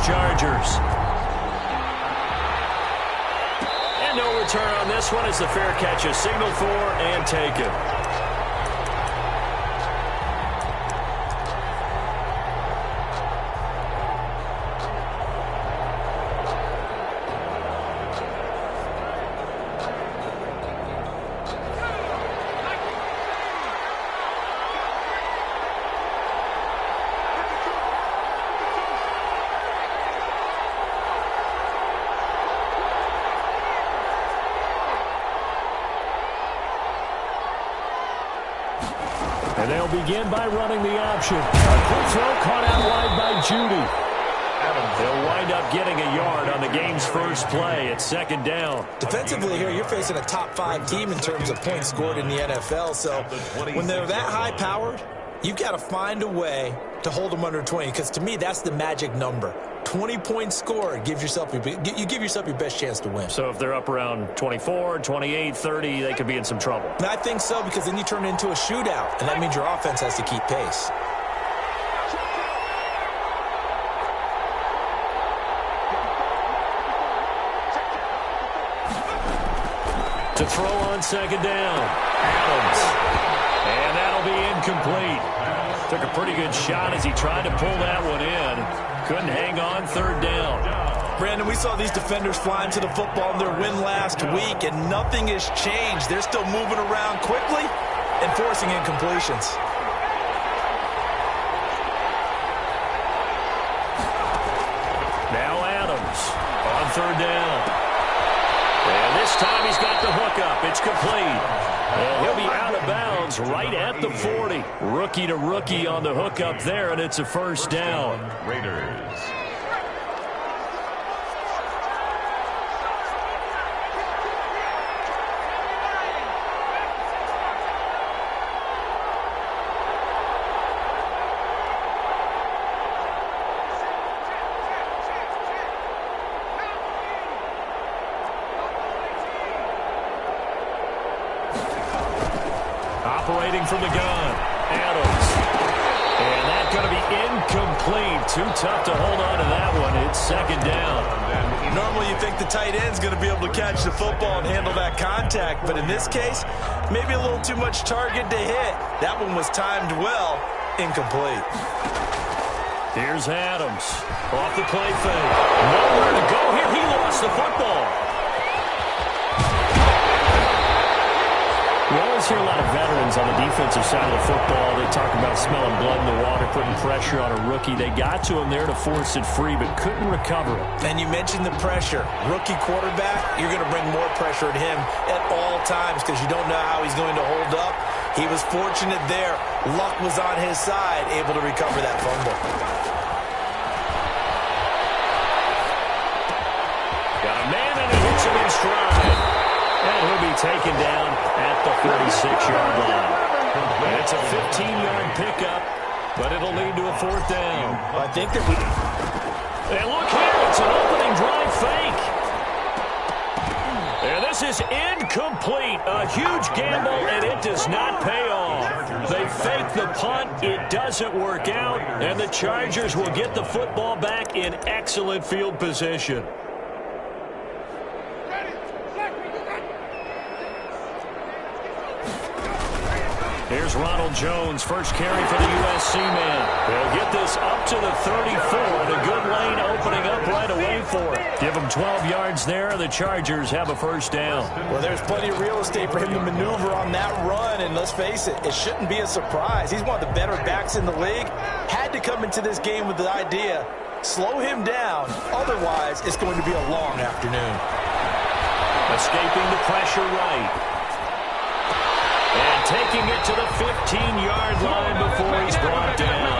Chargers. And no return on this one as the fair catch is signaled for and taken. And they'll begin by running the option. A quick throw caught out wide by Judy. They'll wind up getting a yard on the game's first play. It's second down. Defensively here, you're facing a top-5 team in terms of points scored in the NFL. So when they're that high-powered, you've got to find a way to hold them under 20. Because to me, that's the magic number. 20 points scored, you give yourself your best chance to win. So if they're up around 24, 28, 30, they could be in some trouble. And I think so, because then you turn it into a shootout, and that means your offense has to keep pace. To throw on second down, Adams. And that'll be incomplete. Took a pretty good shot as he tried to pull that one in. Couldn't hang on third down. Brandon, we saw these defenders flying to the football in their win last week, and nothing has changed. They're still moving around quickly and forcing incompletions. Now Adams on third down. And this time he's got the hook up. It's complete. And he'll be out of bounds right at the 40. Rookie to rookie on the hook up there, and it's a first down. Raiders. Operating from the gun, Adams. And that's going to be incomplete. Too tough to hold on to that one. It's second down. Normally you think the tight end's going to be able to catch the football and handle that contact, but in this case, maybe a little too much target to hit. That one was timed well, incomplete. Here's Adams. Off the play fake. Nowhere to go here. He lost the football. We always hear a lot of veterans on the defensive side of the football. They talk about smelling blood in the water, putting pressure on a rookie. They got to him there to force it free, but couldn't recover it. And you mentioned the pressure. Rookie quarterback, you're going to bring more pressure at him at all times because you don't know how he's going to hold up. He was fortunate there. Luck was on his side, able to recover that fumble. Got a man and he hits him in stride. And he'll be taken down at the 46-yard line. And it's a 15-yard pickup, but it'll lead to a fourth down. I think that we... And look here, it's an opening drive fake. And this is incomplete. A huge gamble, and it does not pay off. They fake the punt. It doesn't work out, and the Chargers will get the football back in excellent field position. Here's Ronald Jones, first carry for the USC man. They'll get this up to the 34, and a good lane opening up right away for it. Give them 12 yards there, the Chargers have a first down. Well, there's plenty of real estate for him to maneuver on that run, and let's face it, it shouldn't be a surprise. He's one of the better backs in the league. Had to come into this game with the idea, slow him down, otherwise it's going to be a long afternoon. Escaping the pressure right. And taking it to the 15-yard line before he's brought down.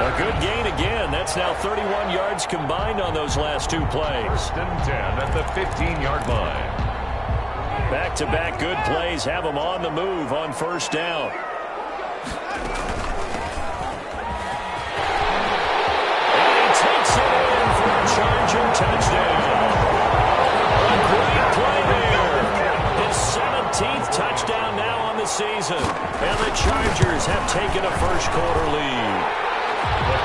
A good gain again. That's now 31 yards combined on those last two plays. First and 10 at the 15-yard line. Back-to-back good plays have him on the move on first down. And he takes it in for a Charger touchdown. A great play there. His 17th touchdown now on the season. And the Chargers have taken a first-quarter lead.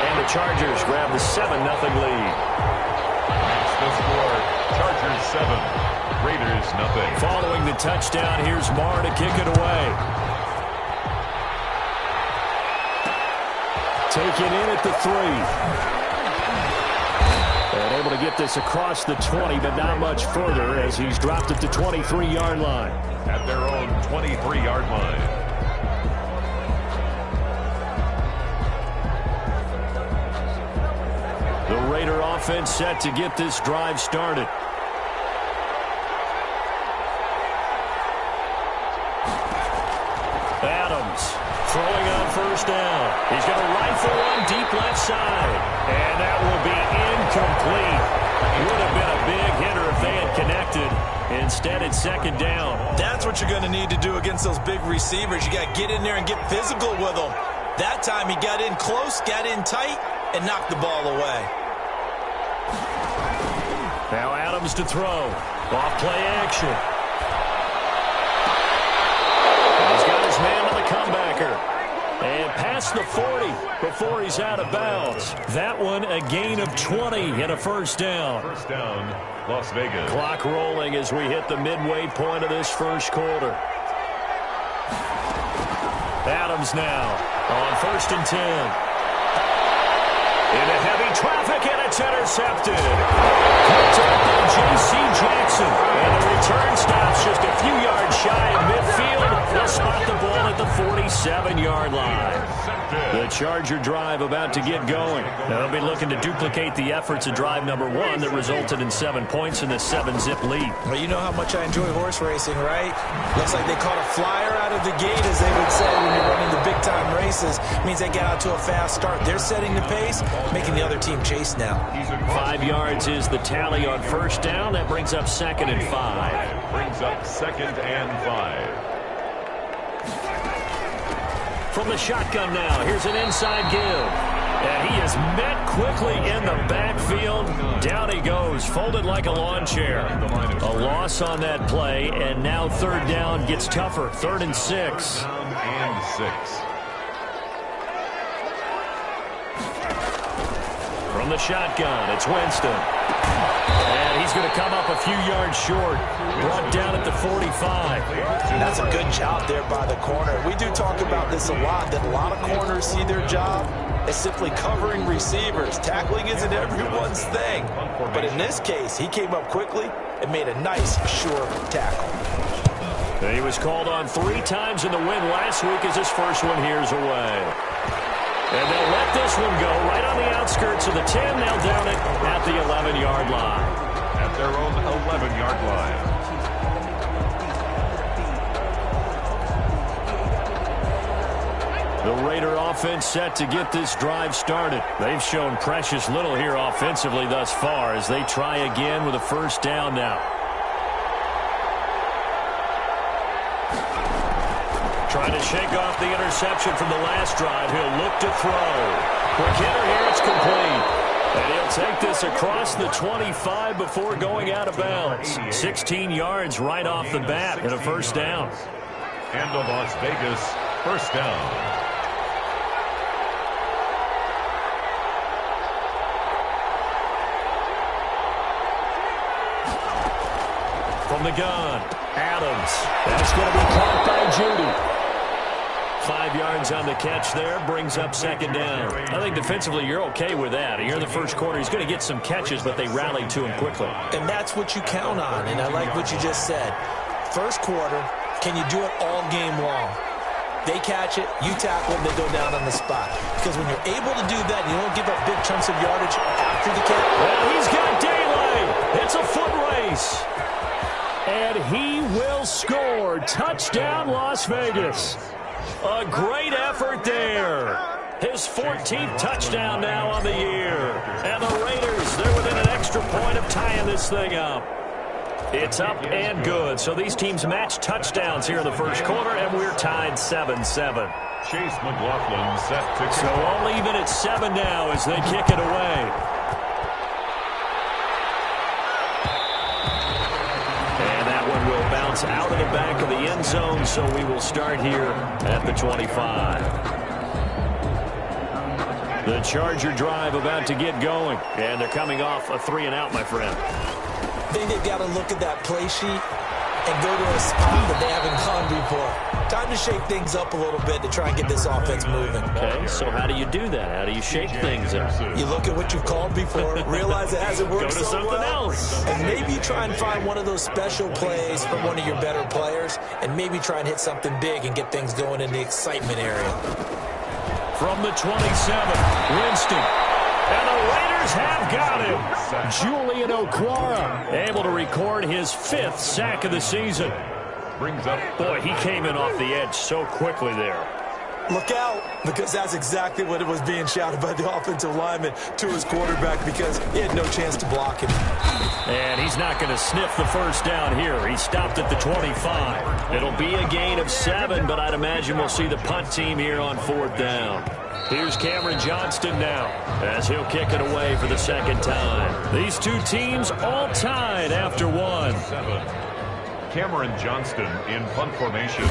And the Chargers grab the 7-0 lead. That's the score. Chargers 7, Raiders 0. Following the touchdown, here's Marr to kick it away. Taken in at the 3. And able to get this across the 20, but not much further as he's dropped it to 23-yard line. At their own 23-yard line. The Raider offense set to get this drive started. Adams throwing on first down. He's going to rifle one deep left side. And that will be incomplete. Would have been a big hitter if they had connected. Instead, it's second down. That's what you're going to need to do against those big receivers. You got to get in there and get physical with them. That time he got in close, got in tight, and knocked the ball away. Now Adams to throw. Off play action. And he's got his man on the comebacker. And past the 40 before he's out of bounds. That one a gain of 20 and a first down. First down, Las Vegas. Clock rolling as we hit the midway point of this first quarter. Adams now on 1st and 10. Into heavy traffic, and it's intercepted. Picked up by J.C. Jackson. And the return stops just a few yards shy of midfield. They'll spot the ball at the 47-yard line. The Charger drive about to get going. They'll be looking to duplicate the efforts of drive number 1 that resulted in 7 points in the 7-zip lead. Well, you know how much I enjoy horse racing, right? Looks like they caught a flyer out of the gate, as they would say when you're running the big-time races. Means they get out to a fast start. They're setting the pace, making the other team chase now. 5 yards is the tally on first down. That brings up 2nd and 5. Brings up 2nd and 5. From the shotgun now, here's an inside give. And he is met quickly in the backfield. Down he goes, folded like a lawn chair. A loss on that play, and now 3rd down gets tougher. 3rd and 6. And 6. From the shotgun, it's Winston. And he's going to come up a few yards short. Brought down at the 45. That's a good job there by the corner. We do talk about this a lot, that a lot of corners see their job as simply covering receivers. Tackling isn't everyone's thing. But in this case, he came up quickly and made a nice, sure tackle. He was called on 3 times in the win last week as his first one here's away. And they'll let this one go right on the outskirts of the 10. They'll down it at the 11-yard line. At their own 11-yard line. The Raider offense set to get this drive started. They've shown precious little here offensively thus far as they try again with a first down now. Trying to shake off the interception from the last drive. He'll look to throw. Quick hitter here, it's complete. And he'll take this across the 25 before going out of bounds. 16 yards right off the bat and a first down. And the Las Vegas first down. From the gun, Adams. That's going to be caught by Judy. 5 yards on the catch there, brings up second down. I think defensively you're okay with that. Here in the first quarter, he's going to get some catches, but they rallied to him quickly. And that's what you count on, and I like what you just said. First quarter, can you do it all game long? They catch it, you tackle them, they go down on the spot. Because when you're able to do that, you don't give up big chunks of yardage after the catch. Well, he's got daylight. It's a foot race. And he will score. Touchdown, Las Vegas. A great effort there. His 14th touchdown now on the year. And the Raiders, they're within an extra point of tying this thing up. It's up and good. So these teams match touchdowns here in the first quarter, and we're tied 7-7. Chase McLaughlin set to So all even at 7 now as they kick it away. And that one will bounce out of the back of the end zone, so we will start here at the 25. The Charger drive about to get going. And they're coming off a 3-and-out, my friend. I think they've got to look at that play sheet and go to a spot that they haven't gone before. Time to shake things up a little bit to try and get this offense moving. Okay, so how do you do that? How do you shake things up? You look at what you've called before, realize it hasn't worked Go to so something well, else. and maybe try and find one of those special plays from one of your better players, and maybe try and hit something big and get things going in the excitement area. From the 27, Winston. And the Raiders have got him. Julian Okwara able to record his 5th sack of the season. Brings up. Boy, he came in off the edge so quickly there. Look out, because that's exactly what it was being shouted by the offensive lineman to his quarterback, because he had no chance to block him. And he's not going to sniff the first down here. He stopped at the 25. It'll be a gain of 7, but I'd imagine we'll see the punt team here on 4th down. Here's Cameron Johnston now as he'll kick it away for the 2nd time. These two teams all tied after 1. 7. Cameron Johnston in punt formation.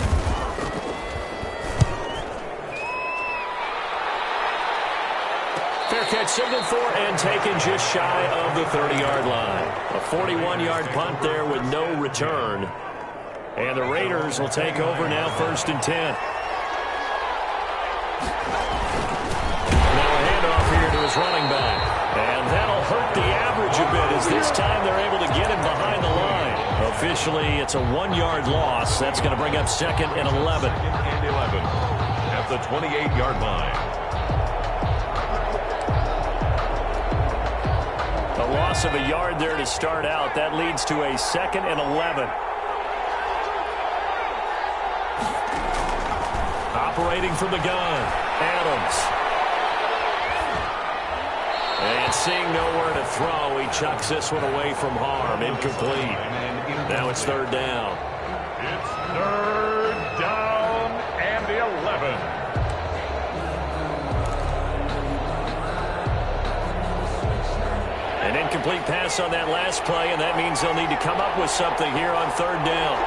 Fair catch signaled for and taken just shy of the 30-yard line. A 41-yard punt there with no return. And the Raiders will take over now 1st and 10. His running back. And that'll hurt the average a bit as this time they're able to get him behind the line. Officially, it's a 1-yard loss. That's going to bring up 2nd and 11. 2nd and 11 at the 28-yard line. A loss of a yard there to start out. That leads to a 2nd and 11. Operating from the gun, Adams. And seeing nowhere to throw, he chucks this one away from harm. Incomplete. Now it's 3rd down. It's 3rd down and 11. An incomplete pass on that last play, and that means they'll need to come up with something here on 3rd down.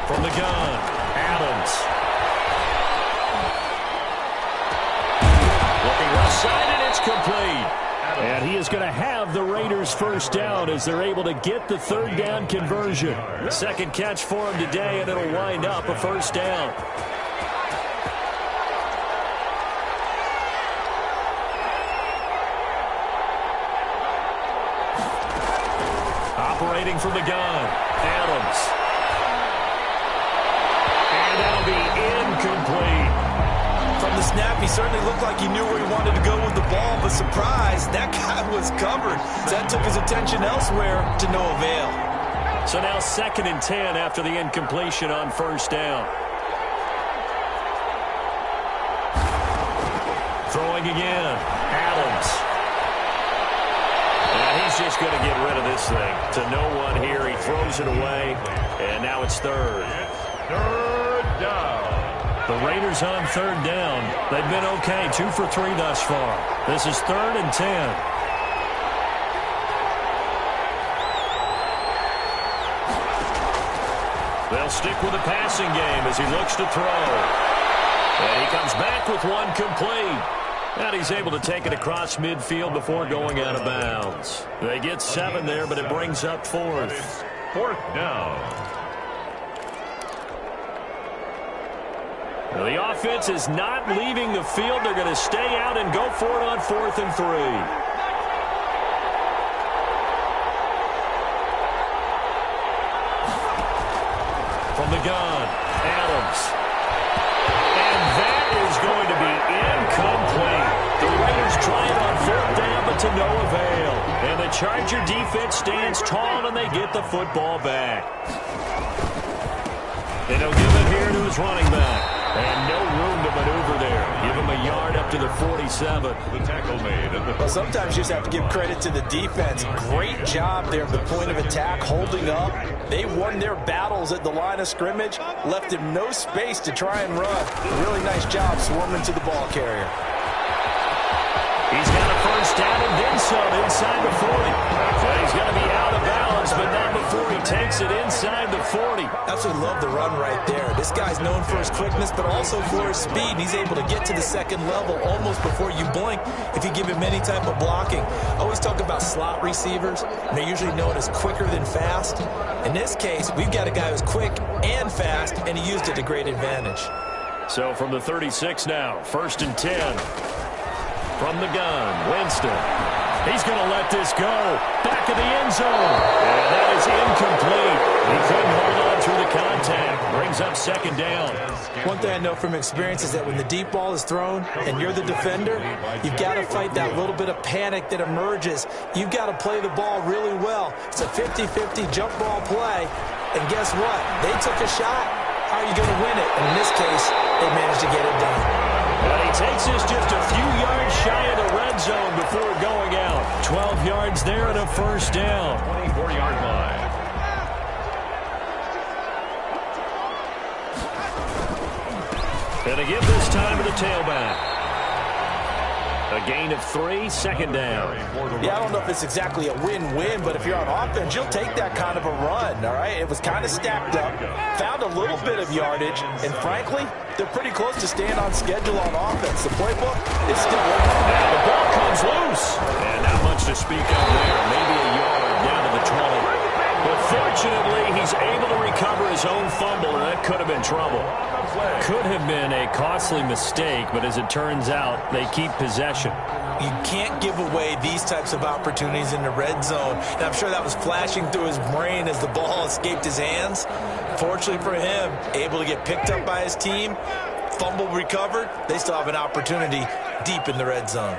From the gun, Adams. Looking left side, and it's complete. And he is going to have the Raiders' 1st down as they're able to get the 3rd down conversion. 2nd catch for him today, and it'll wind up a 1st down. Operating from the gun, Adams. That'll be incomplete. From the snap, he certainly looked like he knew where he wanted to go with the ball, but surprise, that guy was covered. That took his attention elsewhere to no avail. So now 2nd and 10 after the incompletion on 1st down. Throwing again, Adams. And he's just going to get rid of this thing. To no one here, he throws it away, and now it's 3rd. 3rd down. The Raiders on 3rd down. They've been okay, 2 for 3 thus far. This is 3rd and 10. They'll stick with the passing game as he looks to throw. And he comes back with one complete. And he's able to take it across midfield before going out of bounds. They get 7 there, but it brings up 4th. 4th down. Now, the offense is not leaving the field. They're going to stay out and go for it on 4th and 3. From the gun, Adams. And that is going to be incomplete. The Raiders try it on 4th down, but to no avail. And the Charger defense stands tall, and they get the football back. And he'll give it here to his running back. And no room to maneuver there. Give him a yard up to the 47. The tackle made. Well, sometimes you just have to give credit to the defense. Great job there at the point of attack, holding up. They won their battles at the line of scrimmage, left him no space to try and run. Really nice job swarming to the ball carrier. He's got a 1st down and then some inside the 40. He's going to be out goes, but not before he takes it inside the 40. Absolutely love the run right there. This guy's known for his quickness, but also for his speed. He's able to get to the second level almost before you blink if you give him any type of blocking. I always talk about slot receivers, and they're usually known as quicker than fast. In this case, we've got a guy who's quick and fast, and he used it to great advantage. So from the 36 now, 1st and 10. From the gun, Winston. He's going to let this go. Back of the end zone. And that is incomplete. He couldn't hold on through the contact. Brings up 2nd down. One thing I know from experience is that when the deep ball is thrown and you're the defender, you've got to fight that little bit of panic that emerges. You've got to play the ball really well. It's a 50-50 jump ball play. And guess what? They took a shot. How are you going to win it? And in this case, they managed to get it done. And he takes this just a few yards shy of the red zone before going out. 12 yards there and a 1st down. 24-yard line. And to give this time to the tailback. A gain of 3, 2nd down. Yeah, I don't know if it's exactly a win-win, but if you're on offense, you'll take that kind of a run, all right? It was kind of stacked up, found a little bit of yardage, and frankly, they're pretty close to staying on schedule on offense. The playbook is still working. Now the ball comes loose. And not much to speak of there. Maybe a yard down to the 20. But fortunately, he's able to recover his own fumble, and that could have been trouble. Could have been a costly mistake, but as it turns out, they keep possession. You can't give away these types of opportunities in the red zone. And I'm sure that was flashing through his brain as the ball escaped his hands. Fortunately for him, able to get picked up by his team, fumble recovered. They still have an opportunity deep in the red zone.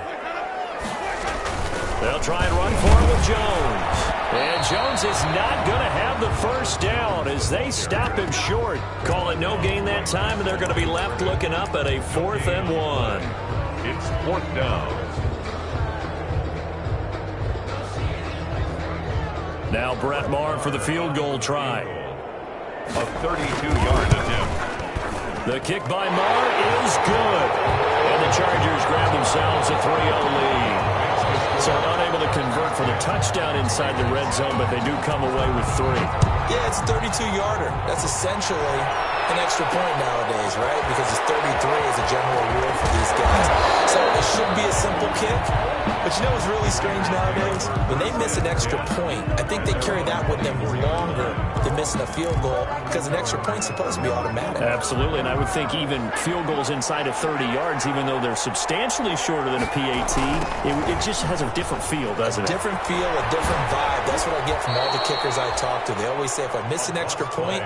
They'll try and run for it with Jones. And Jones is not going to have the 1st down as they stop him short. Call it no gain that time, and they're going to be left looking up at a 4th and 1. It's 4th down. Now Brett Maher for the field goal try. A 32-yard attempt. The kick by Maher is good. And the Chargers grab themselves a 3-0 lead. So unable to convert for the touchdown inside the red zone, but they do come away with 3. Yeah, it's a 32-yarder. That's essentially an extra point nowadays, right? Because it's 33 as a general rule for these guys. So it should be a simple kick. But you know what's really strange nowadays? When they miss an extra point, I think they carry that with them longer than missing a field goal because an extra point's supposed to be automatic. Absolutely, and I would think even field goals inside of 30 yards, even though they're substantially shorter than a PAT, it just has a different feel, doesn't it? A different feel, a different vibe. That's what I get from all the kickers I talk to. They always say if I miss an extra point,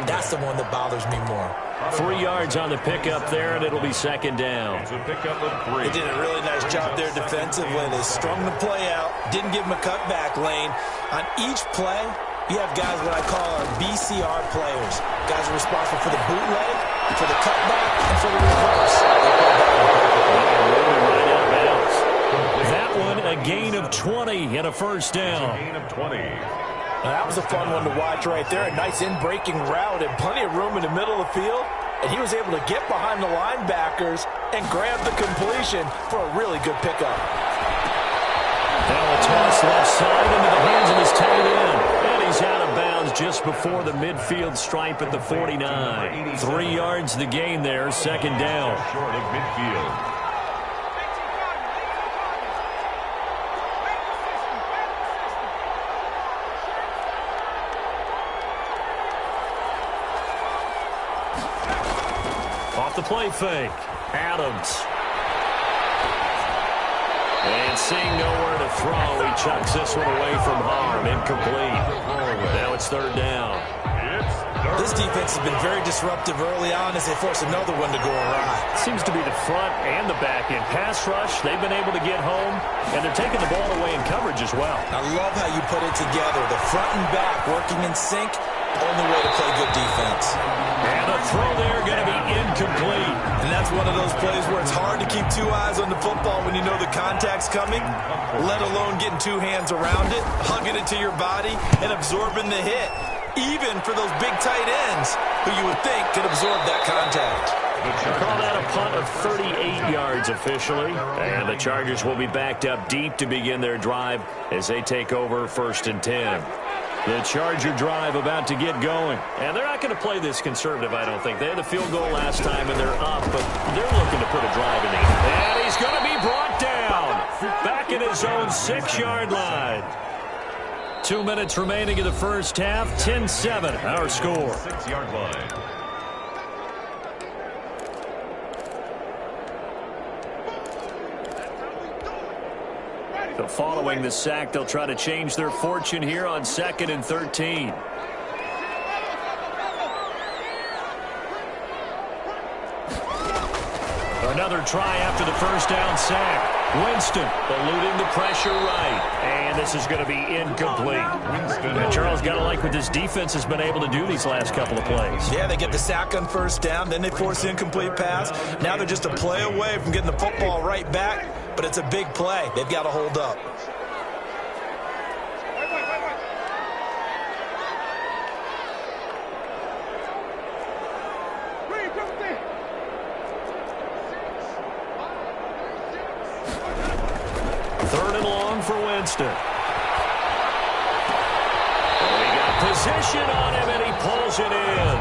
that's the one that bothers me more. 3 yards on the pickup there, and it'll be 2nd down. It's a pickup of 3. They did a really nice job there defensively. They strung the play out, didn't give him a cutback lane. On each play, you have guys what I call our BCR players. Guys are responsible for the bootleg, for the cutback, and for the reverse. That one, a gain of 20 and a 1st down. Gain of 20. Now, that was a fun one to watch right there. A nice in-breaking route and plenty of room in the middle of the field. And he was able to get behind the linebackers and grab the completion for a really good pickup. Now a toss left side into the hands of his tight end. And he's out of bounds just before the midfield stripe at the 49. 3 yards the gain there, 2nd down. Short of midfield. Off the play fake. Adams. And seeing nowhere to throw, he chucks this one away from harm. Incomplete. Now it's 3rd down. This defense has been very disruptive early on as they force another one to go awry. Seems to be the front and the back end. Pass rush, they've been able to get home, and they're taking the ball away in coverage as well. I love how you put it together. The front and back working in sync, only way to play good defense. And a throw there going to be incomplete. And that's one of those plays where it's hard to keep 2 eyes on the football when you know the contact's coming, let alone getting 2 hands around it, hugging it to your body, and absorbing the hit. Even for those big tight ends who you would think could absorb that contact. They call that a punt of 38 yards officially. And the Chargers will be backed up deep to begin their drive as they take over 1st and 10. The Charger drive about to get going. And they're not going to play this conservative, I don't think. They had the field goal last time, and they're up, but they're looking to put a drive in the end. And he's going to be brought down. Back at his own 6-yard line. 2 minutes remaining in the first half. 10-7, our score. 6-yard line. So following the sack, they'll try to change their fortune here on 2nd and 13. Another try after the first down sack. Winston eluding the pressure right. And this is going to be incomplete. And Charles, got to like what this defense has been able to do these last couple of plays. Yeah, they get the sack on first down, then they force the incomplete pass. Now they're just a play away from getting the football right back, but it's a big play. They've got to hold up. Third and long for Winston. We got position on him, and he pulls it in.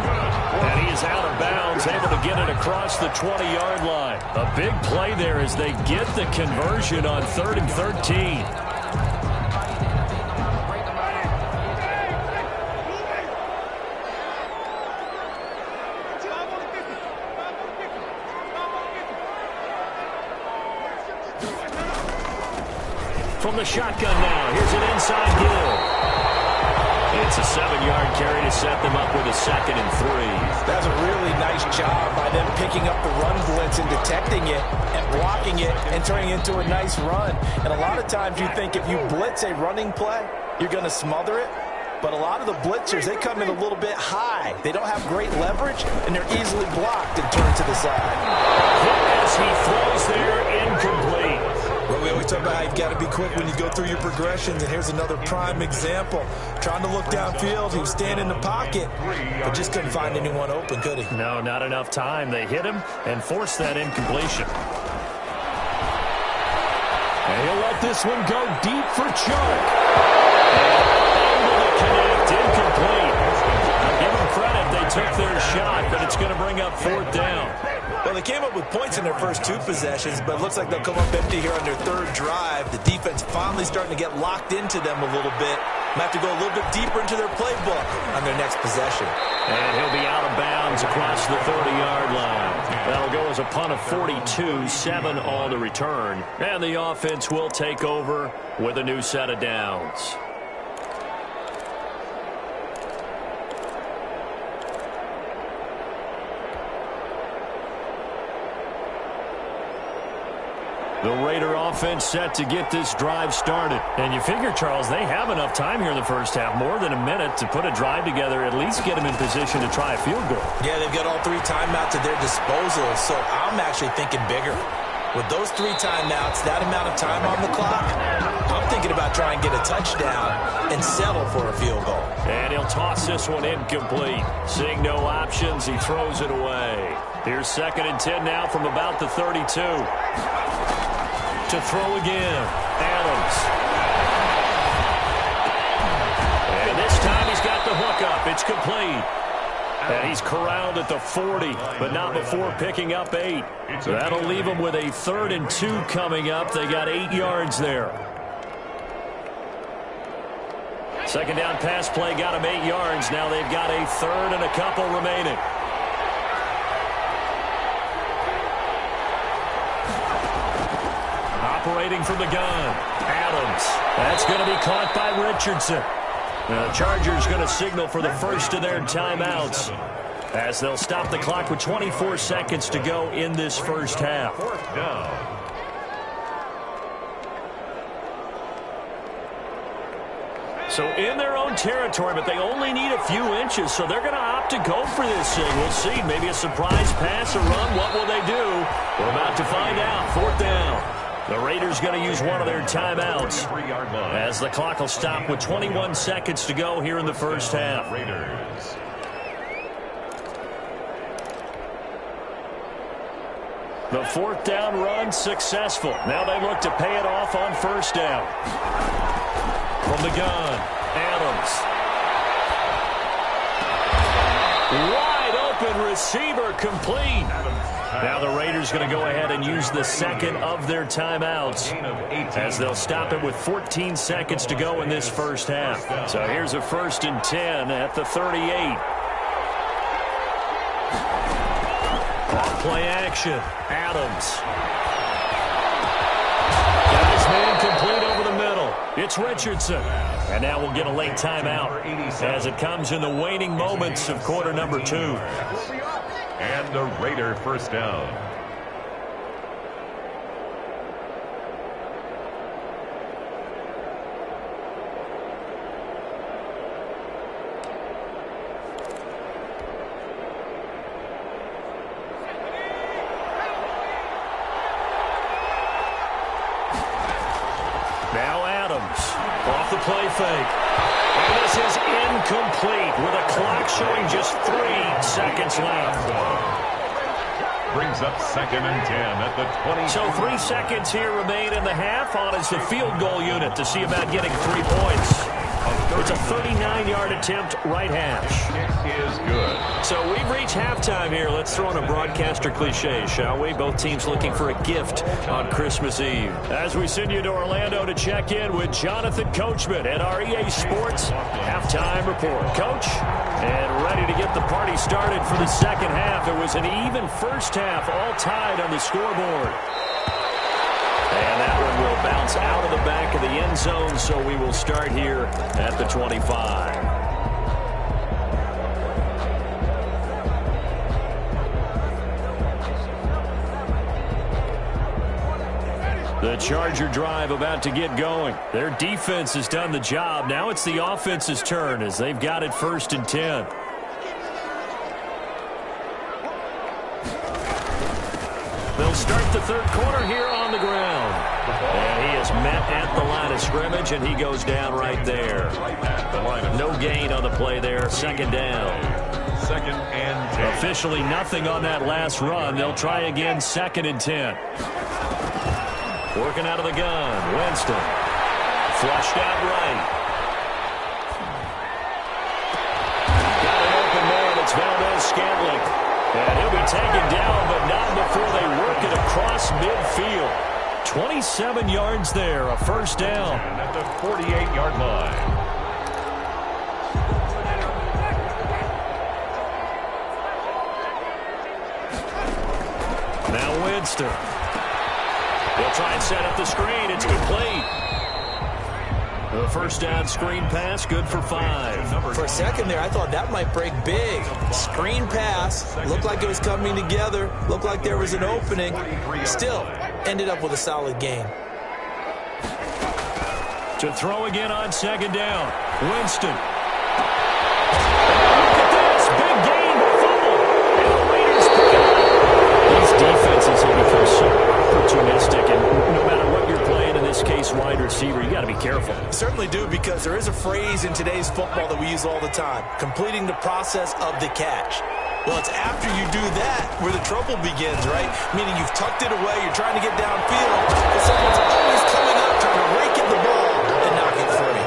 And he is out of bounds, able to get it across the 20-yard line. A big play there as they get the conversion on 3rd and 13. From the shotgun now, here's an inside give. It's a 7-yard carry to set them up with a 2nd and 3. That's a really nice job by them picking up the run blitz and detecting it and blocking it and turning it into a nice run. And a lot of times you think if you blitz a running play, you're going to smother it. But a lot of the blitzers, they come in a little bit high. They don't have great leverage, and they're easily blocked and turned to the side. As he throws there, incomplete. Well, we always talk about how you've got to be quick when you go through your progressions, and here's another prime example. Trying to look downfield, he was standing in the pocket, but just couldn't find anyone open, could he? No, not enough time. They hit him and forced that incompletion. And he'll let this one go deep for Chark. Connect, incomplete. I'll give them credit. They took their shot, but it's going to bring up 4th down. Well, they came up with points in their first 2 possessions, but it looks like they'll come up empty here on their 3rd drive. The defense finally starting to get locked into them a little bit. Might have to go a little bit deeper into their playbook on their next possession. And he'll be out of bounds across the 30-yard line. That'll go as a punt of 42, 7 all to return. And the offense will take over with a new set of downs. The Raider offense set to get this drive started. And you figure, Charles, they have enough time here in the first half, more than a minute, to put a drive together, at least get them in position to try a field goal. Yeah, they've got all 3 timeouts at their disposal, so I'm actually thinking bigger. With those 3 timeouts, that amount of time on the clock, I'm thinking about trying to get a touchdown and settle for a field goal. And he'll toss this one incomplete. Seeing no options, he throws it away. Here's 2nd and 10 now from about the 32. To throw again, Adams. And this time he's got the hook up. It's complete. And he's corralled at the 40, but not before picking up 8. That'll leave him with a 3rd and 2 coming up. They got 8 yards there. 2nd down pass play got him 8 yards. Now they've got a 3rd and a couple remaining. Operating from the gun, Adams. That's going to be caught by Richardson. The Chargers going to signal for the first of their timeouts as they'll stop the clock with 24 seconds to go in this first half. 4th down. So in their own territory, but they only need a few inches, so they're going to opt to go for this thing. We'll see. Maybe a surprise pass or run. What will they do? We're about to find out. 4th down. The Raiders going to use one of their timeouts as the clock will stop with 21 seconds to go here in the first half. Raiders. The 4th down run successful. Now they look to pay it off on 1st down. From the gun, Adams. Wide open receiver complete. Now the Raiders going to go ahead and use the second of their timeouts as they'll stop it with 14 seconds to go in this first half. So here's a 1st and 10 at the 38. Play action. Adams. Got his man complete over the middle. It's Richardson. And now we'll get a late timeout as it comes in the waning moments of quarter number 2. And the Raider first down. Now Adams off the play fake. And this is incomplete with a clock showing just 3 seconds left. Brings up 2nd and 10 at the 20. So 3 seconds here remain in the half on as the field goal unit to see about getting 3 points. It's a 39-yard attempt, right hash. It is good. So we've reached halftime here. Let's throw in a broadcaster cliche, shall we? Both teams looking for a gift on Christmas Eve. As we send you to Orlando to check in with Jonathan Coachman at our EA Sports Halftime Report. Coach, and ready to get the party started for the second half. It was an even first half, all tied on the scoreboard. And that one will bounce out of the back of the end zone, so we will start here at the 25. The Charger drive about to get going. Their defense has done the job. Now it's the offense's turn as they've got it 1st and 10. They'll start the third quarter here on the ground. And he is met at the line of scrimmage, and he goes down right there. No gain on the play there. 2nd down. 2nd and 10. Officially nothing on that last run. They'll try again 2nd and 10. Working out of the gun. Winston. Flushed out right. Got an open man. It's Valdez-Scantling. And he'll be taken down, but not before they work it across midfield. 27 yards there, a 1st down. And at the 48-yard line. Now Winston. They'll try and set up the screen. It's complete. The 1st down screen pass, good for 5. For a second there, I thought that might break big. Screen pass, looked like it was coming together, looked like there was an opening. Still, ended up with a solid gain. To throw again on 2nd down. Winston. Look at this, big gain, fumble. And the Raiders pick it up. These defenses have become so opportunistic, and no matter what you're playing, in this case, wide receiver, you got to be careful. Certainly do, because there is a phrase in today's football that we use all the time, completing the process of the catch. Well, it's after you do that where the trouble begins, right? Meaning you've tucked it away, you're trying to get downfield, but someone's always coming up trying to rake at the ball and knock it free.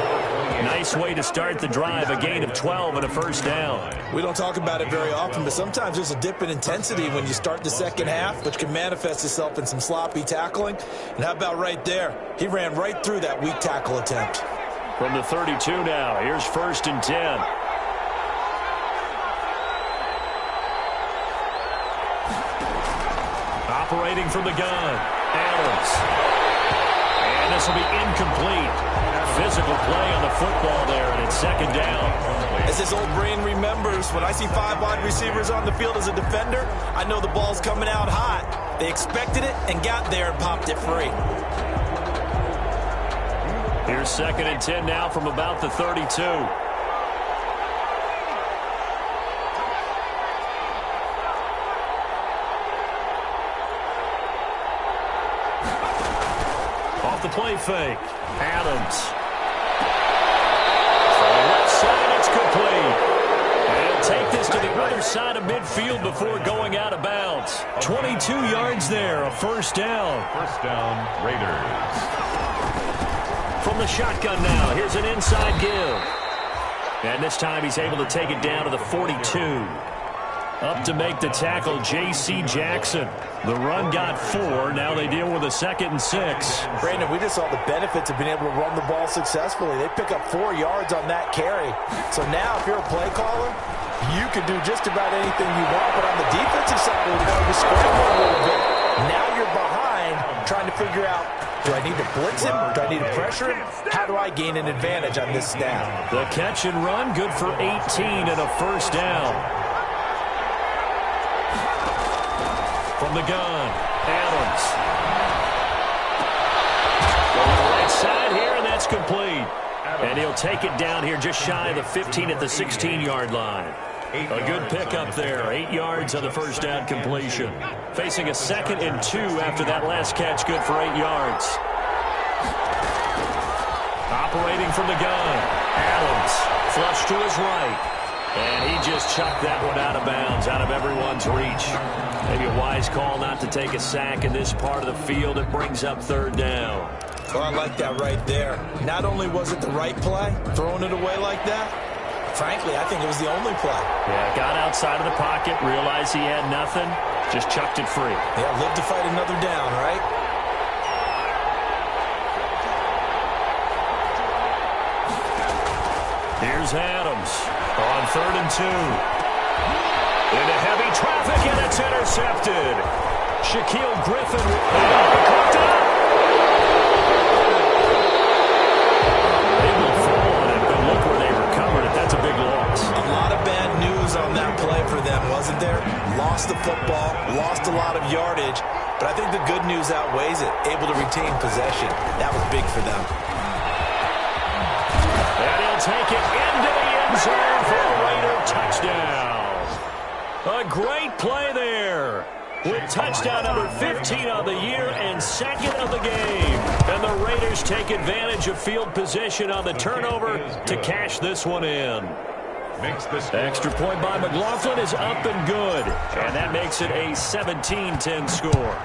Nice way to start the drive, a gain of 12 and a 1st down. We don't talk about it very often, but sometimes there's a dip in intensity when you start the second half, which can manifest itself in some sloppy tackling. And how about right there? He ran right through that weak tackle attempt. From the 32 now, here's 1st and 10. Operating from the gun, Adams. And this will be incomplete. Physical play on the football there, and it's 2nd down. As his old brain remembers, when I see 5 wide receivers on the field as a defender, I know the ball's coming out hot. They expected it and got there and popped it free. Here's 2nd and 10 now from about the 32. Off the play fake, Adams. It's complete. And take this to the other side of midfield before going out of bounds. 22 yards there, a 1st down. 1st down, Raiders. From the shotgun now, here's an inside give. And this time he's able to take it down to the 42. Up to make the tackle, J.C. Jackson. The run got 4. Now they deal with a 2nd and 6. Brandon, we just saw the benefits of being able to run the ball successfully. They pick up 4 yards on that carry. So now if you're a play caller, you can do just about anything you want. But on the defensive side, we're going to scramble a little bit. Now you're behind trying to figure out, do I need to blitz him? Do I need to pressure him? How do I gain an advantage on this snap? The catch and run, good for 18 and a first down. From the gun, Adams. On the right side here, and that's complete. And he'll take it down here just shy of the 15 at the 16-yard line. A good pickup there. 8 yards on the first down completion. Facing a 2nd and 2 after that last catch, good for 8 yards. Operating from the gun, Adams. Flush to his right. And he just chucked that one out of bounds, out of everyone's reach. Maybe a wise call not to take a sack in this part of the field. It brings up 3rd down. Well, I like that right there. Not only was it the right play, throwing it away like that, frankly, I think it was the only play. Yeah, got outside of the pocket, realized he had nothing, just chucked it free. Yeah, live to fight another down, right? Here's Adams on 3rd and 2. Into heavy traffic, and it's intercepted. Shaquille Griffin cooked up. They will fall on it, but look where they recovered it. That's a big loss. A lot of bad news on that play for them, wasn't there? Lost the football, lost a lot of yardage, but I think the good news outweighs it. Able to retain possession. That was big for them. And he'll take it into the end zone for a Raider touchdown. A great play there. With touchdown number 15 on the year and 2nd of the game. And the Raiders take advantage of field position on the turnover to cash this one in. Extra point by McLaughlin is up and good. And that makes it a 17-10 score.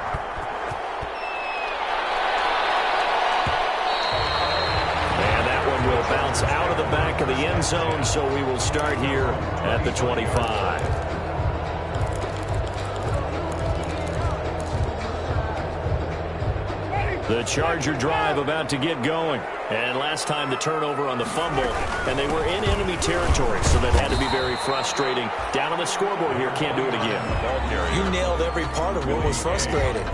Will bounce out of the back of the end zone, so we will start here at the 25. The Charger drive about to get going. And last time the turnover on the fumble, and they were in enemy territory, so that had to be very frustrating. Down on the scoreboard here, can't do it again. You nailed every part of what was frustrating.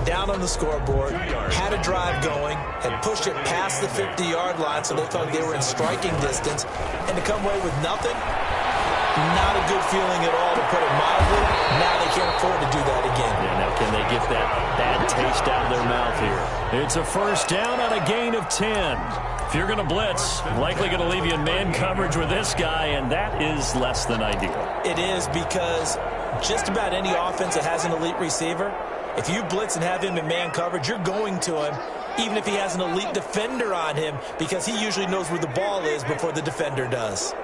Down on the scoreboard, had a drive going, had pushed it past the 50-yard line, so they thought they were in striking distance, and to come away with nothing, not a good feeling at all, to put it mildly. Now they can't afford to do that again. Yeah, now can they get that bad taste out of their mouth here? It's a first down on a gain of 10. If you're going to blitz, likely going to leave you in man coverage with this guy, and that is less than ideal. It is, because just about any offense that has an elite receiver, if you blitz and have him in man coverage, you're going to him, even if he has an elite defender on him, because he usually knows where the ball is before the defender does.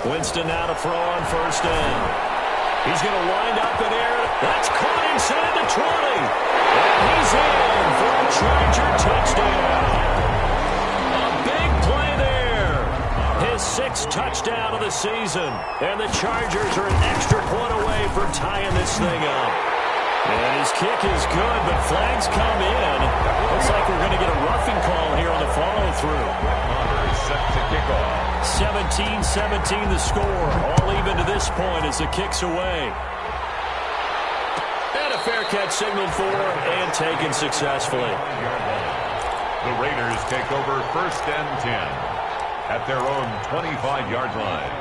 Winston now to throw on first down. He's going to wind up in air. That's caught inside the 20. And he's in for a Charger touchdown. A big play there. His 6th touchdown of the season. And the Chargers are an extra point away from tying this thing up. And his kick is good, but flags come in. Looks like we're going to get a roughing call here on the follow-through. Set to kick off. 17-17 the score. All even to this point as the kick's away. And a fair catch signaled for and taken successfully. The Raiders take over 1st and 10 at their own 25-yard line.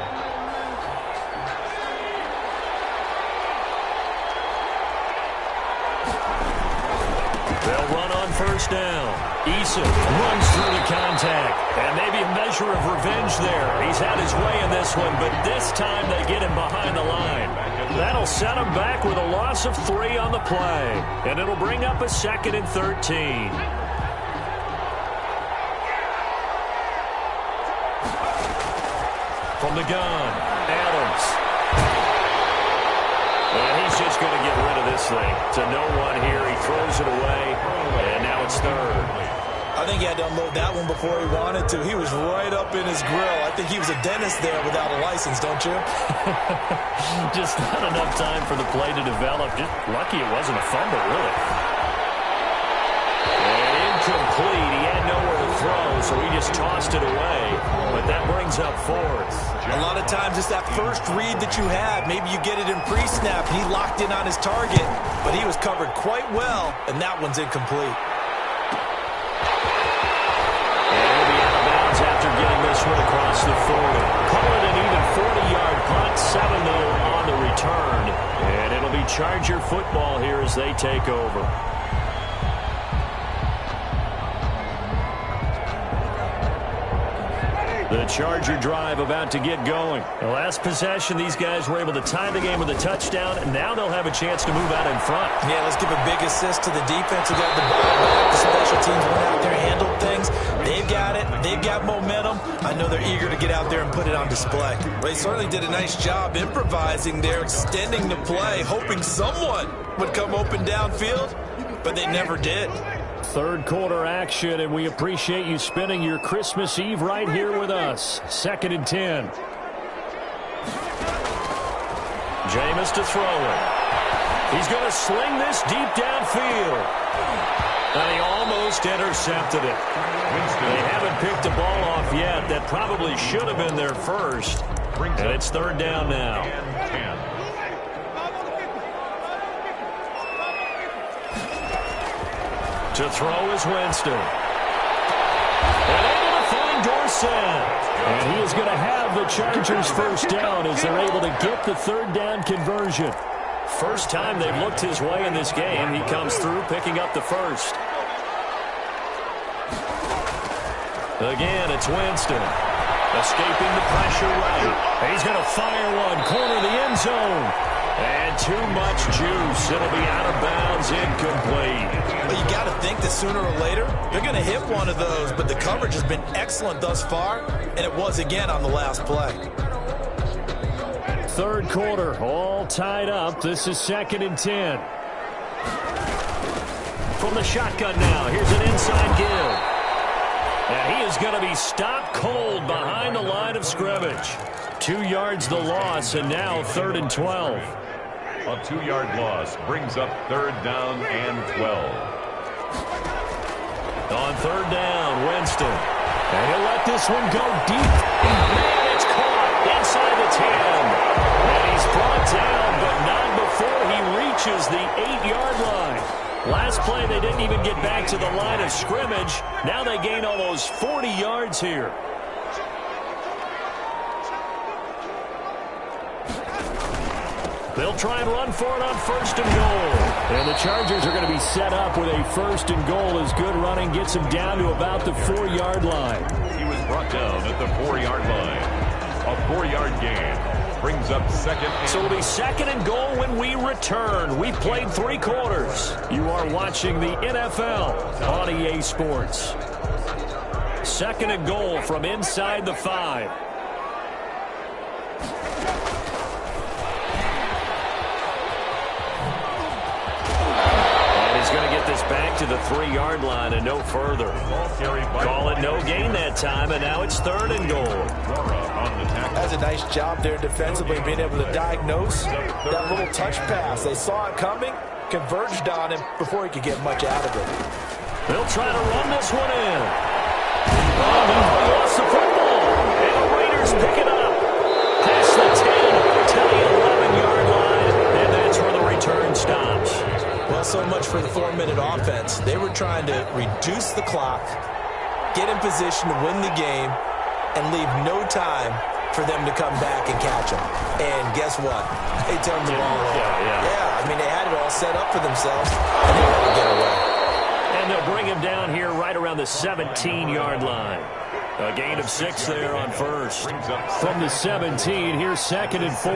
They'll run on first down. Eason runs through the contact. And maybe a measure of revenge there. He's had his way in this one, but this time they get him behind the line. That'll set him back with a loss of 3 on the play. And it'll bring up a 2nd and 13. From the gun, Adams. And he's just going to get rid of this thing. To no one here. He throws it away, and now it's 3rd. I think he had to unload that one before he wanted to. He was right up in his grill. I think he was a dentist there without a license, don't you? Just not enough time for the play to develop. Just lucky it wasn't a fumble, really. And incomplete. He had nowhere to throw, so he just tossed it away. But that brings up fourth. A lot of times it's that first read that you have. Maybe you get it in pre-snap, and he locked in on his target, but he was covered quite well, and that one's incomplete. After getting this one across the 40. Call it an even 40-yard punt, 7-0 on the return. And it'll be Charger football here as they take over. The Charger drive about to get going. The last possession, these guys were able to tie the game with a touchdown, and now they'll have a chance to move out in front. Yeah, let's give a big assist to the defense who got the ball back. The special teams went out there and handled things. They've got it. They've got momentum. I know they're eager to get out there and put it on display. They certainly did a nice job improvising there, extending the play, hoping someone would come open downfield, but they never did. Third quarter action, and we appreciate you spending your Christmas Eve right here with us. 2nd and 10. Jameis to throw it. He's going to sling this deep downfield. And he almost intercepted it. They haven't picked the ball off yet. That probably should have been their first. And it's 3rd down now. To throw is Winston. And able to find Dorsett. And he is going to have the Chargers first down as they're able to get the 3rd down conversion. First time they've looked his way in this game. He comes through picking up the first. Again, it's Winston. Escaping the pressure right. He's going to fire one. Corner the end zone. And too much juice. It'll be out of bounds, incomplete. Well, you got to think that sooner or later, they're going to hit one of those, but the coverage has been excellent thus far, and it was again on the last play. 3rd quarter, all tied up. This is 2nd and 10. From the shotgun now, here's an inside give. And he is going to be stopped cold behind the line of scrimmage. 2 yards the loss, and now 3rd and 12. A 2-yard loss brings up 3rd down and 12. On 3rd down, Winston. And he'll let this one go deep. And it's caught inside the 10. And he's brought down, but not before he reaches the 8-yard line. Last play, they didn't even get back to the line of scrimmage. Now they gain almost 40 yards here. They'll try and run for it on 1st and goal. And the Chargers are going to be set up with a 1st and goal as good running gets him down to about the 4-yard line. He was brought down at the 4-yard line. A 4-yard gain brings up 2nd. So it'll be 2nd and goal when we return. We played 3 quarters. You are watching the NFL on EA Sports. 2nd and goal from inside the 5. This back to the 3-yard line and no further. Call it no gain that time, and now it's 3rd and goal. That's a nice job there defensively, being able to diagnose that little touch pass. They saw it coming, converged on him before he could get much out of it. They'll try to run this one in. Oh, no, he lost the football. And the Raiders pick it up. Past the 10 to the 11-yard line, and that's where the return stops. Well, so much for the 4-minute offense. They were trying to reduce the clock, get in position to win the game, and leave no time for them to come back and catch them. And guess what? They turned the ball over. Yeah, I mean, they had it all set up for themselves, and they let it get away. And they'll bring him down here right around the 17-yard line. A gain of 6 there on 1st. From the 17, here's 2nd and 4.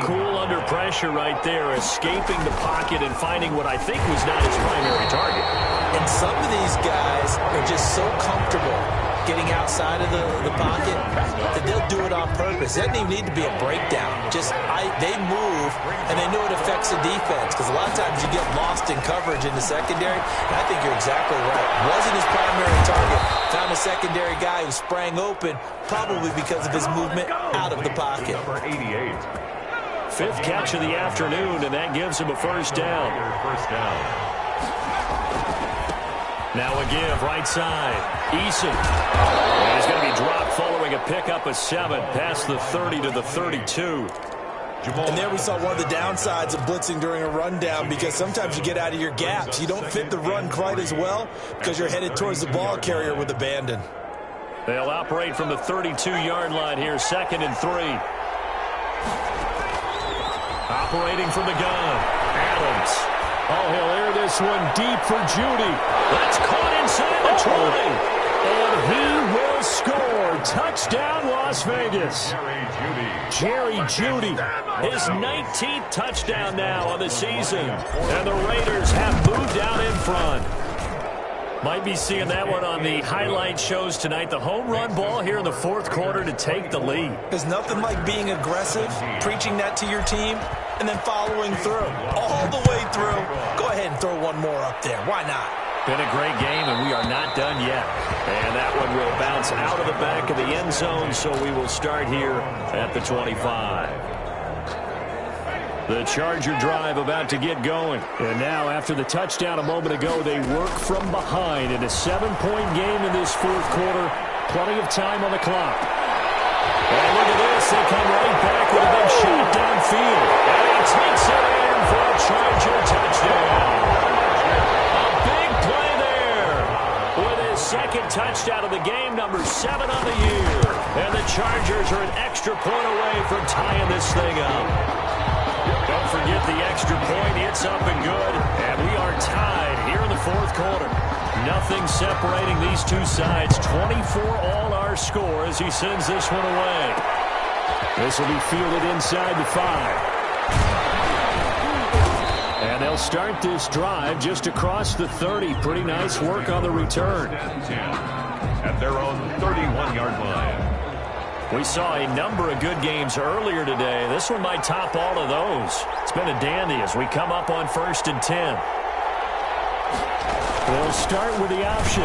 Cool under pressure right there, escaping the pocket and finding what I think was not his primary target. And some of these guys are just so comfortable getting outside of the pocket, that they'll do it on purpose. It doesn't even need to be a breakdown. Just they move, and they know it affects the defense, because a lot of times you get lost in coverage in the secondary, and I think you're exactly right. Wasn't his primary target. Found a secondary guy who sprang open, probably because of his movement out of the pocket. Number 88. Fifth catch of the afternoon, and that gives him a first down. First down. Now a give, right side. Eason. And he's going to be dropped following a pickup of 7 past the 30 to the 32. And there we saw one of the downsides of blitzing during a rundown, because sometimes you get out of your gaps. You don't fit the run quite as well because you're headed towards the ball carrier with abandon. They'll operate from the 32-yard line here, 2nd and 3. Operating from the gun, Adams. Oh, he'll air this one deep for Judy. That's caught inside the 20. And he will score. Touchdown, Las Vegas. Jerry Judy, his 19th touchdown now on the season. And the Raiders have moved out in front. Might be seeing that one on the highlight shows tonight. The home run ball here in the 4th quarter to take the lead. There's nothing like being aggressive, preaching that to your team, and then following through. All the way through. Go ahead and throw one more up there. Why not? Been a great game, and we are not done yet. And that one will bounce out of the back of the end zone, so we will start here at the 25. The Charger drive about to get going. And now, after the touchdown a moment ago, they work from behind in a 7-point game in this 4th quarter. Plenty of time on the clock. And look at this. They come right back with a big shot downfield. And he takes it in for a Charger touchdown. A big play there with his 2nd touchdown of the game, number 7 on the year. And the Chargers are an extra point away from tying this thing up. Don't forget the extra point. It's up and good. And we are tied here in the 4th quarter. Nothing separating these two sides. 24 all our score as he sends this one away. This will be fielded inside the 5. And they'll start this drive just across the 30. Pretty nice work on the return. At their own 31-yard line. We saw a number of good games earlier today. This one might top all of those. It's been a dandy as we come up on 1st and 10. They'll start with the option.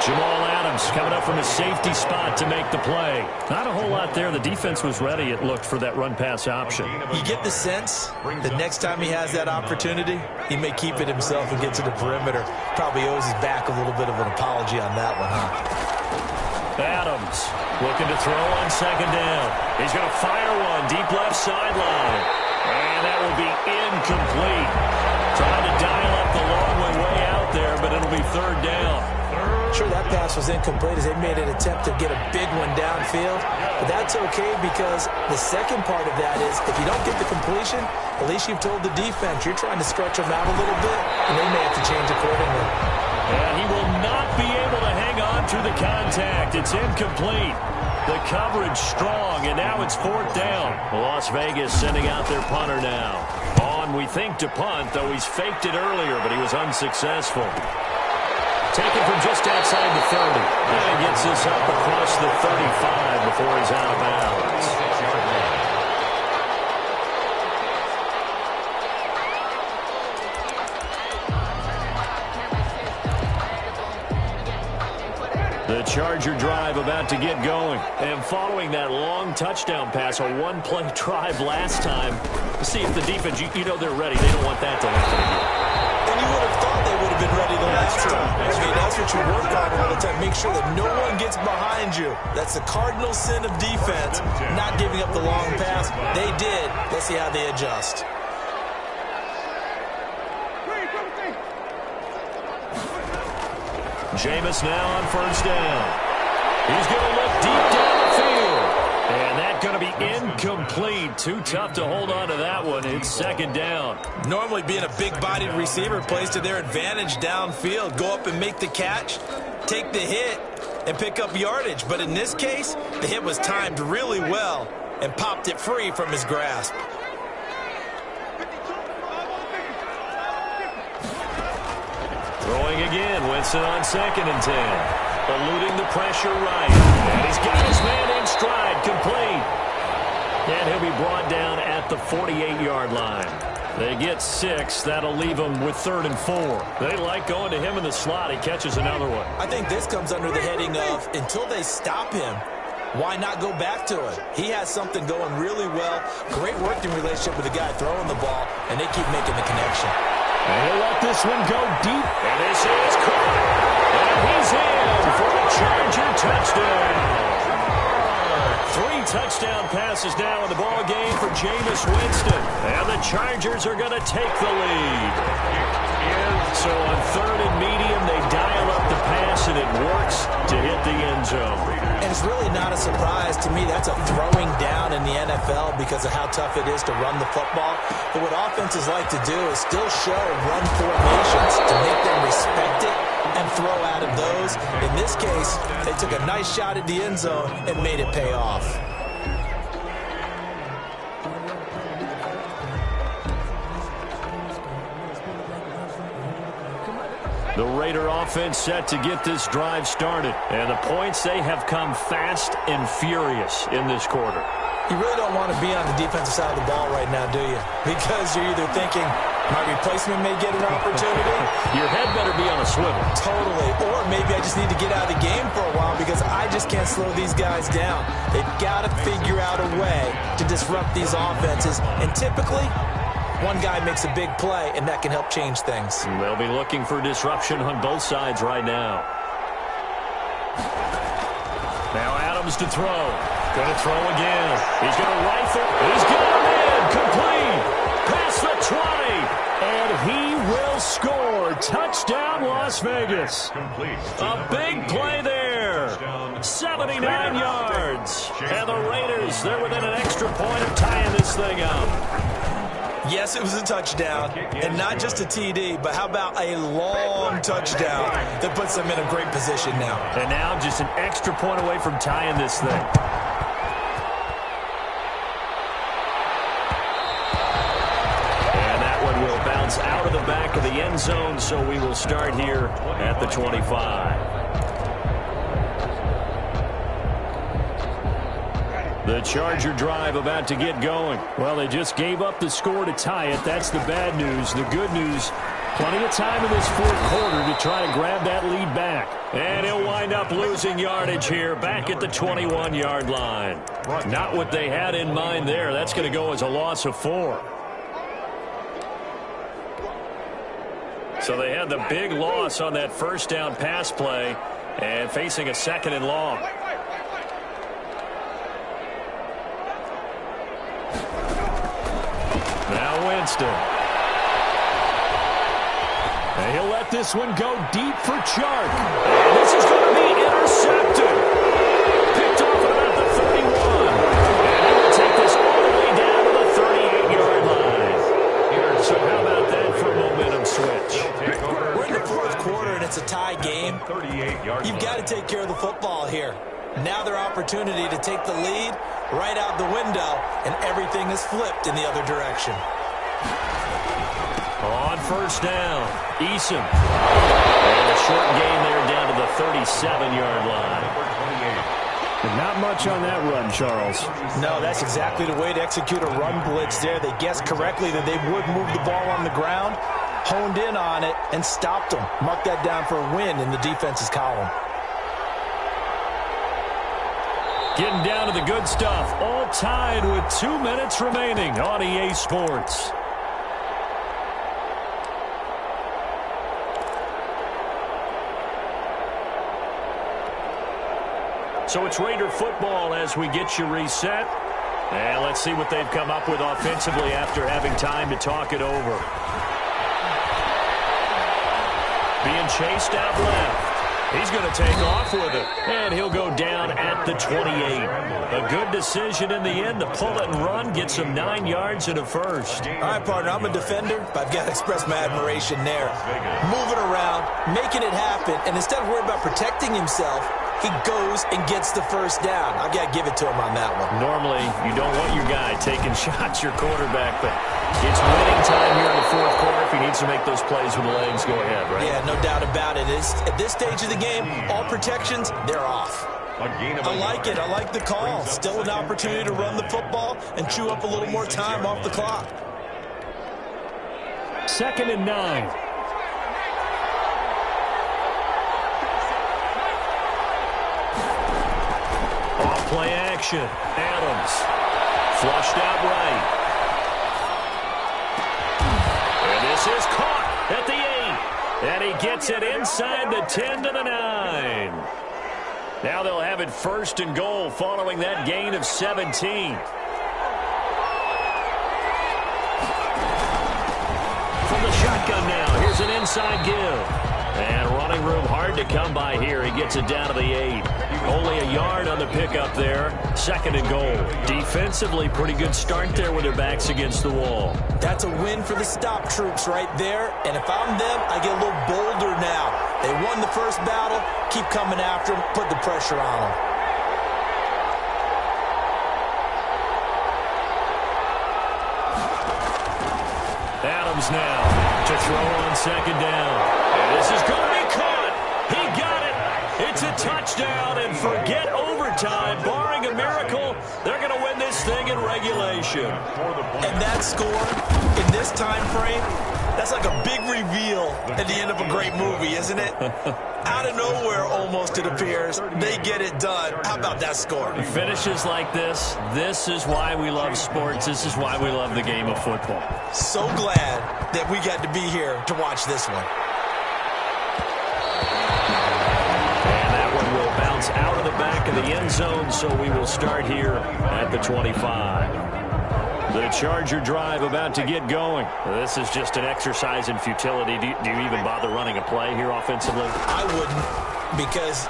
Jamal Adams coming up from a safety spot to make the play. Not a whole lot there. The defense was ready, it looked, for that run-pass option. You get the sense that next time he has that opportunity, he may keep it himself and get to the perimeter. Probably owes his back a little bit of an apology on that one, huh? Adams looking to throw on 2nd down. He's going to fire one deep left sideline. And that will be incomplete. Trying to dial up the long way out there, but it'll be 3rd down. Sure, that pass was incomplete as they made an attempt to get a big one downfield. But that's okay, because the second part of that is if you don't get the completion, at least you've told the defense you're trying to stretch them out a little bit, and they may have to change accordingly. And he will not be able to hang on through the contact. It's incomplete. The coverage strong, and now it's 4th down. Las Vegas sending out their punter now. On, we think, to punt, though he's faked it earlier, but he was unsuccessful. Taken from just outside the 30. And gets this up across the 35 before he's out of bounds. The Charger drive about to get going. And following that long touchdown pass, a one-play drive last time, see if the defense, you know they're ready. They don't want that to happen again. And you would have thought they would have been ready the last time. I mean, that's what you work on all the time. Make sure that no one gets behind you. That's the cardinal sin of defense, not giving up the long pass. They did. Let's see how they adjust. Jameis now on 1st down. He's going to look deep down the field. And that's going to be incomplete. Too tough to hold on to that one. It's 2nd down. Normally being a big-bodied receiver plays to their advantage downfield. Go up and make the catch, take the hit, and pick up yardage. But in this case, the hit was timed really well and popped it free from his grasp. Throwing again, Winston on 2nd and 10. eluding the pressure right. And he's got his man in stride, complete. And he'll be brought down at the 48-yard line. They get 6. That'll leave them with 3rd and 4. They like going to him in the slot. He catches another one. I think this comes under the heading of, until they stop him, why not go back to it? He has something going really well. Great working relationship with the guy throwing the ball, and they keep making the connection. And he'll let this one go deep. And this is caught. And he's in for a Charger touchdown. 3 touchdown passes now in the ball game for Jameis Winston. And the Chargers are going to take the lead. So on 3rd and medium, they dial up the pass, and it works to hit the end zone. And it's really not a surprise to me. That's a throwing down in the NFL because of how tough it is to run the football. But what offenses like to do is still show run formations to make them respect it and throw out of those. In this case, they took a nice shot at the end zone and made it pay off. The Raider offense set to get this drive started. And the points, they have come fast and furious in this quarter. You really don't want to be on the defensive side of the ball right now, do you? Because you're either thinking, my replacement may get an opportunity. Your head better be on a swivel. Totally. Or maybe I just need to get out of the game for a while because I just can't slow these guys down. They've got to figure out a way to disrupt these offenses. And typically, one guy makes a big play, and that can help change things. They'll be looking for disruption on both sides right now. Now Adams to throw. Going to throw again. He's going to rifle. He's got him in. Complete. Past the 20. And he will score. Touchdown, Las Vegas. A big play there. 79 yards. And the Raiders, they're within an extra point of tying this thing up. Yes, it was a touchdown, and not just a TD, but how about a long touchdown that puts them in a great position now. And now just an extra point away from tying this thing. And that one will bounce out of the back of the end zone, so we will start here at the 25. The Charger drive about to get going. Well, they just gave up the score to tie it. That's the bad news. The good news, plenty of time in this 4th quarter to try to grab that lead back. And he'll wind up losing yardage here back at the 21-yard line. Not what they had in mind there. That's going to go as a loss of 4. So they had the big loss on that first down pass play and facing a 2nd and long. Now Winston. And he'll let this one go deep for Chark. And this is going to be intercepted. Picked off at about the 31. And he will take this all the way down to the 38-yard line. So how about that for a momentum switch? We're in the 4th quarter, and it's a tie game. You've got to take care of the football here. Now their opportunity to take the lead right out the window, and everything is flipped in the other direction. On first down, Eason. And a short gain there down to the 37-yard line. Not much on that run, Charles. No, that's exactly the way to execute a run blitz there. They guessed correctly that they would move the ball on the ground, honed in on it, and stopped them. Mark that down for a win in the defense's column. Getting down to the good stuff. All tied with 2 minutes remaining on EA Sports. So it's Raider football as we get you reset. And let's see what they've come up with offensively after having time to talk it over. Being chased out left. He's going to take off with it, and he'll go down at the 28. A good decision in the end to pull it and run, get some 9 yards and a first. All right, partner, I'm a defender, but I've got to express my admiration there. Moving around, making it happen, and instead of worrying about protecting himself, he goes and gets the first down. I've got to give it to him on that one. Normally, you don't want your guy taking shots, your quarterback, but it's winning time here in the fourth quarter. If he needs to make those plays with the legs, go ahead, right? Yeah, no doubt about it. At this stage of the game, all protections, they're off. I like it. I like the call. Still an opportunity to run the football and chew up a little more time off the clock. 2nd and 9. Off-play action. Adams. Flushed out right. And this is caught at the 8. And he gets it inside the 10 to the 9. Now they'll have it 1st and goal following that gain of 17. From the shotgun now, here's an inside give. And running room hard to come by here. He gets it down to the 8. Only a yard on the pickup there. 2nd and goal. Defensively, pretty good start there with their backs against the wall. That's a win for the stop troops right there. And if I'm them, I get a little bolder now. They won the first battle. Keep coming after them. Put the pressure on them. Adams now to throw on 2nd down. And this is going to be caught. He got it. It's a touchdown, and forget overtime. Barring a miracle, they're going to win this thing in regulation. And that score in this time frame, that's like a big reveal at the end of a great movie, isn't it? Out of nowhere, almost, it appears. They get it done. How about that score? Finishes like this. This is why we love sports. This is why we love the game of football. So glad that we got to be here to watch this one. And that one will bounce out of the back of the end zone, so we will start here at the 25. The Charger drive about to get going. This is just an exercise in futility. Do you even bother running a play here offensively? I wouldn't, because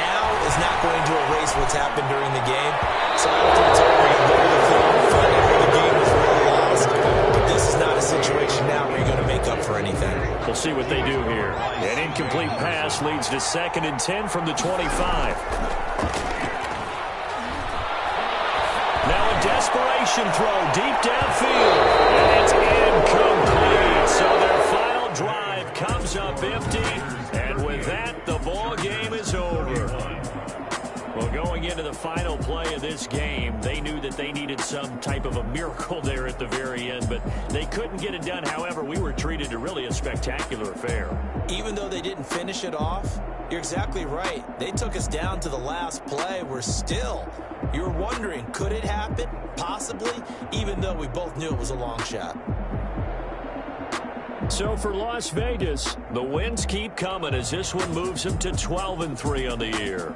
now is not going to erase what's happened during the game. So after it's over, you look at the film, find out where the game was really lost. But this is not a situation now where you're going to make up for anything. We'll see what they do here. An incomplete pass leads to 2nd and 10 from the 25. Desperation throw deep downfield, and it's incomplete. So their final drive comes up empty, and with that, the ball game is over. Well, going into the final play of this game, they knew that they needed some type of a miracle there at the very end, but they couldn't get it done. However, we were treated to really a spectacular affair. Even though they didn't finish it off, you're exactly right. They took us down to the last play. You were wondering, could it happen? Possibly, even though we both knew it was a long shot. So for Las Vegas, the wins keep coming as this one moves them to 12-3 on the year.